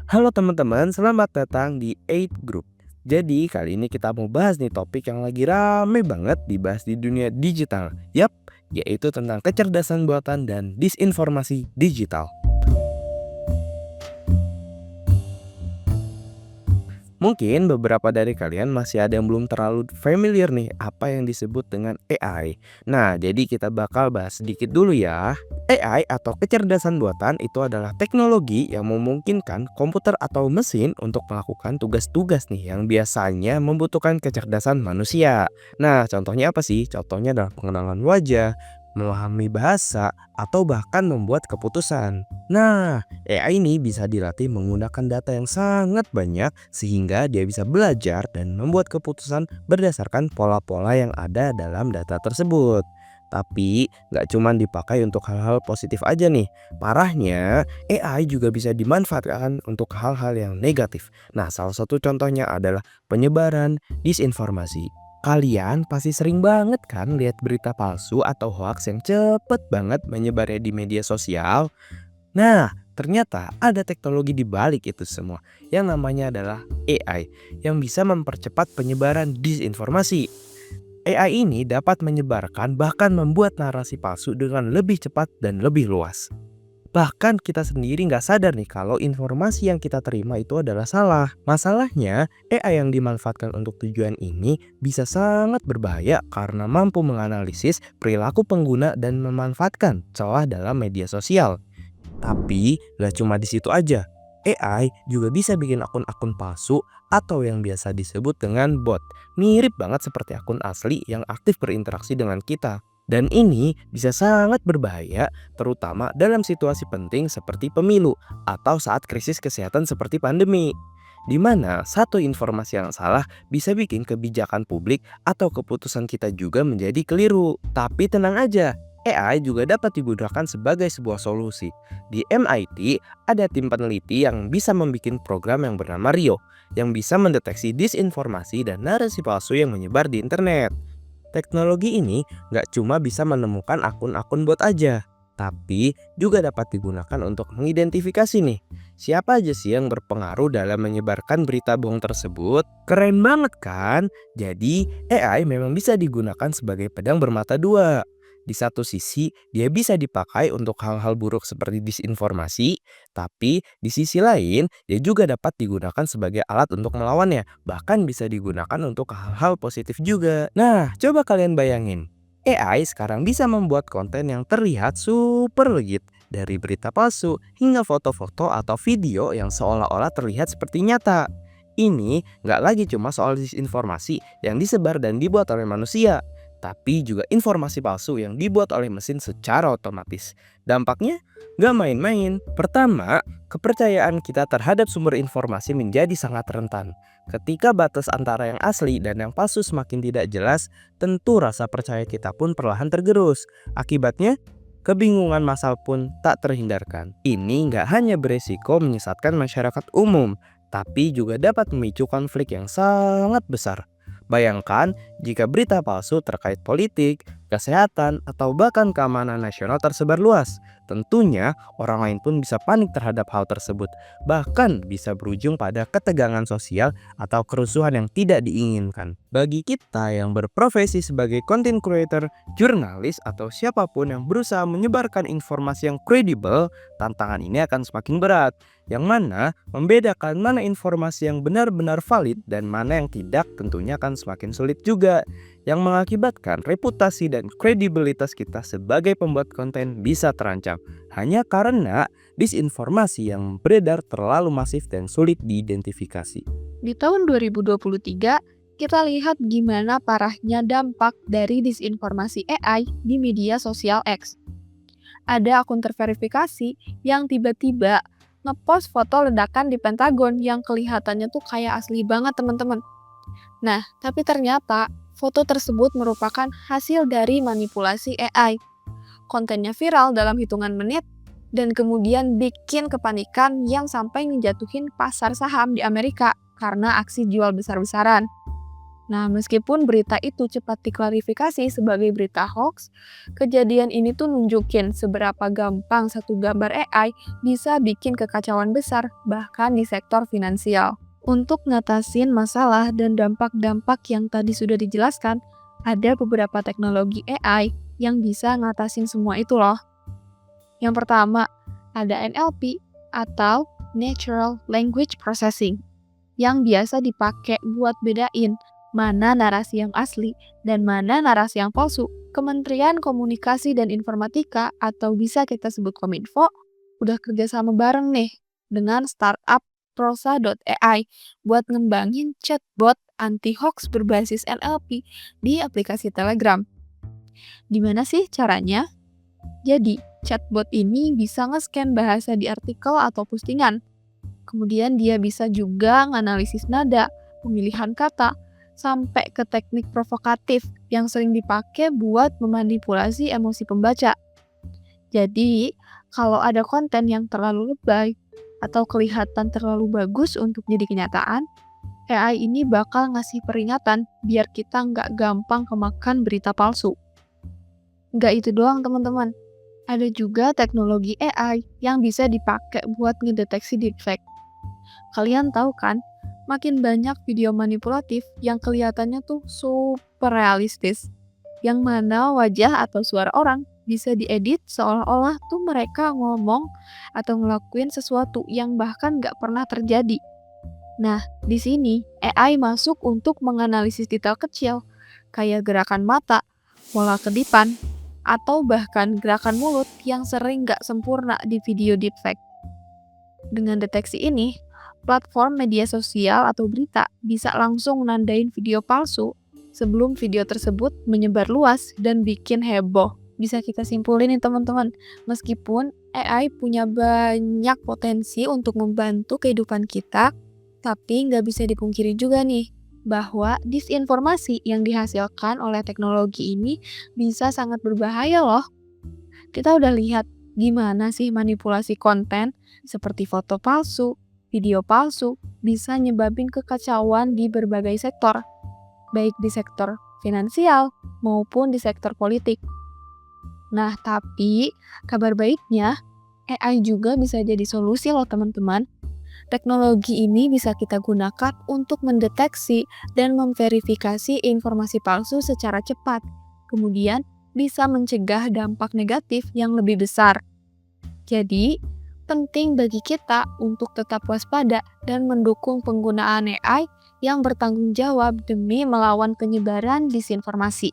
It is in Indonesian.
Halo teman-teman, selamat datang di 8 Group. Jadi kali ini kita mau bahas nih topik yang lagi rame banget dibahas di dunia digital. Yap, yaitu tentang kecerdasan buatan dan disinformasi digital. Mungkin beberapa dari kalian masih ada yang belum terlalu familiar nih apa yang disebut dengan AI. Nah, jadi kita bakal bahas sedikit dulu ya. AI atau kecerdasan buatan itu adalah teknologi yang memungkinkan komputer atau mesin untuk melakukan tugas-tugas nih yang biasanya membutuhkan kecerdasan manusia. Nah, contohnya apa sih? Contohnya adalah pengenalan wajah, memahami bahasa, atau bahkan membuat keputusan. Nah, AI ini bisa dilatih menggunakan data yang sangat banyak sehingga dia bisa belajar dan membuat keputusan berdasarkan pola-pola yang ada dalam data tersebut. Tapi nggak cuma dipakai untuk hal-hal positif aja nih. Parahnya, AI juga bisa dimanfaatkan untuk hal-hal yang negatif. Nah, salah satu contohnya adalah penyebaran disinformasi. Kalian pasti sering banget kan lihat berita palsu atau hoaks yang cepet banget menyebarnya di media sosial. Nah, ternyata ada teknologi di balik itu semua yang namanya adalah AI yang bisa mempercepat penyebaran disinformasi. AI ini dapat menyebarkan bahkan membuat narasi palsu dengan lebih cepat dan lebih luas. Bahkan kita sendiri nggak sadar nih kalau informasi yang kita terima itu adalah salah. Masalahnya, AI yang dimanfaatkan untuk tujuan ini bisa sangat berbahaya karena mampu menganalisis perilaku pengguna dan memanfaatkan celah dalam media sosial. Tapi gak cuma di situ aja. AI juga bisa bikin akun-akun palsu atau yang biasa disebut dengan bot. Mirip banget seperti akun asli yang aktif berinteraksi dengan kita. Dan ini bisa sangat berbahaya terutama dalam situasi penting seperti pemilu atau saat krisis kesehatan seperti pandemi. Di mana satu informasi yang salah bisa bikin kebijakan publik atau keputusan kita juga menjadi keliru. Tapi tenang aja, AI juga dapat digunakan sebagai sebuah solusi. Di MIT, ada tim peneliti yang bisa membuat program yang bernama Rio, yang bisa mendeteksi disinformasi dan narasi palsu yang menyebar di internet. Teknologi ini nggak cuma bisa menemukan akun-akun bot aja, tapi juga dapat digunakan untuk mengidentifikasi nih, siapa aja sih yang berpengaruh dalam menyebarkan berita bohong tersebut. Keren banget kan? Jadi AI memang bisa digunakan sebagai pedang bermata dua. Di satu sisi, dia bisa dipakai untuk hal-hal buruk seperti disinformasi, tapi di sisi lain, dia juga dapat digunakan sebagai alat untuk melawannya, bahkan bisa digunakan untuk hal-hal positif juga. Nah, coba kalian bayangin, AI sekarang bisa membuat konten yang terlihat super legit, dari berita palsu hingga foto-foto atau video yang seolah-olah terlihat seperti nyata. Ini nggak lagi cuma soal disinformasi yang disebar dan dibuat oleh manusia, tapi juga informasi palsu yang dibuat oleh mesin secara otomatis. Dampaknya nggak main-main. Pertama, kepercayaan kita terhadap sumber informasi menjadi sangat rentan. Ketika batas antara yang asli dan yang palsu semakin tidak jelas, tentu rasa percaya kita pun perlahan tergerus. Akibatnya, kebingungan massal pun tak terhindarkan. Ini nggak hanya beresiko menyesatkan masyarakat umum, tapi juga dapat memicu konflik yang sangat besar. Bayangkan jika berita palsu terkait politik, kesehatan, atau bahkan keamanan nasional tersebar luas. Tentunya orang lain pun bisa panik terhadap hal tersebut. Bahkan bisa berujung pada ketegangan sosial atau kerusuhan yang tidak diinginkan. Bagi kita yang berprofesi sebagai content creator, jurnalis, atau siapapun yang berusaha menyebarkan informasi yang kredibel, tantangan ini akan semakin berat. Yang mana membedakan mana informasi yang benar-benar valid dan mana yang tidak tentunya akan semakin sulit juga, yang mengakibatkan reputasi dan kredibilitas kita sebagai pembuat konten bisa terancam hanya karena disinformasi yang beredar terlalu masif dan sulit diidentifikasi. Di tahun 2023, kita lihat gimana parahnya dampak dari disinformasi AI di media sosial X. Ada akun terverifikasi yang tiba-tiba ngepost foto ledakan di Pentagon yang kelihatannya tuh kayak asli banget teman-teman. Nah, tapi ternyata foto tersebut merupakan hasil dari manipulasi AI. Kontennya viral dalam hitungan menit dan kemudian bikin kepanikan yang sampai ngejatuhin pasar saham di Amerika karena aksi jual besar-besaran. Nah, meskipun berita itu cepat diklarifikasi sebagai berita hoax, kejadian ini tuh nunjukin seberapa gampang satu gambar AI bisa bikin kekacauan besar, bahkan di sektor finansial. Untuk ngatasin masalah dan dampak-dampak yang tadi sudah dijelaskan, ada beberapa teknologi AI yang bisa ngatasin semua itu loh. Yang pertama, ada NLP atau Natural Language Processing yang biasa dipakai buat bedain mana narasi yang asli dan mana narasi yang palsu. Kementerian Komunikasi dan Informatika atau bisa kita sebut Kominfo udah kerjasama bareng nih dengan startup Prosa.ai buat ngembangin chatbot anti-hoax berbasis NLP di aplikasi Telegram. Gimana sih caranya? Jadi, chatbot ini bisa nge-scan bahasa di artikel atau postingan. Kemudian dia bisa juga nganalisis nada, pemilihan kata, sampai ke teknik provokatif yang sering dipakai buat memanipulasi emosi pembaca. Jadi, kalau ada konten yang terlalu lebay atau kelihatan terlalu bagus untuk jadi kenyataan, AI ini bakal ngasih peringatan biar kita nggak gampang kemakan berita palsu. Nggak itu doang teman-teman, ada juga teknologi AI yang bisa dipakai buat ngedeteksi deepfake. Kalian tahu kan, makin banyak video manipulatif yang kelihatannya tuh super realistis, yang mana wajah atau suara orang bisa diedit seolah-olah tuh mereka ngomong atau ngelakuin sesuatu yang bahkan nggak pernah terjadi. Nah, di sini AI masuk untuk menganalisis detail kecil, kayak gerakan mata, pola kedipan, atau bahkan gerakan mulut yang sering nggak sempurna di video deepfake. Dengan deteksi ini, platform media sosial atau berita bisa langsung nandain video palsu sebelum video tersebut menyebar luas dan bikin heboh. Bisa kita simpulin nih teman-teman, meskipun AI punya banyak potensi untuk membantu kehidupan kita, tapi nggak bisa dipungkiri juga nih, bahwa disinformasi yang dihasilkan oleh teknologi ini bisa sangat berbahaya loh. Kita udah lihat gimana sih manipulasi konten seperti foto palsu, video palsu, bisa nyebabin kekacauan di berbagai sektor, baik di sektor finansial maupun di sektor politik. Nah, tapi kabar baiknya, AI juga bisa jadi solusi loh teman-teman. Teknologi ini bisa kita gunakan untuk mendeteksi dan memverifikasi informasi palsu secara cepat. Kemudian, bisa mencegah dampak negatif yang lebih besar. Jadi, penting bagi kita untuk tetap waspada dan mendukung penggunaan AI yang bertanggung jawab demi melawan penyebaran disinformasi.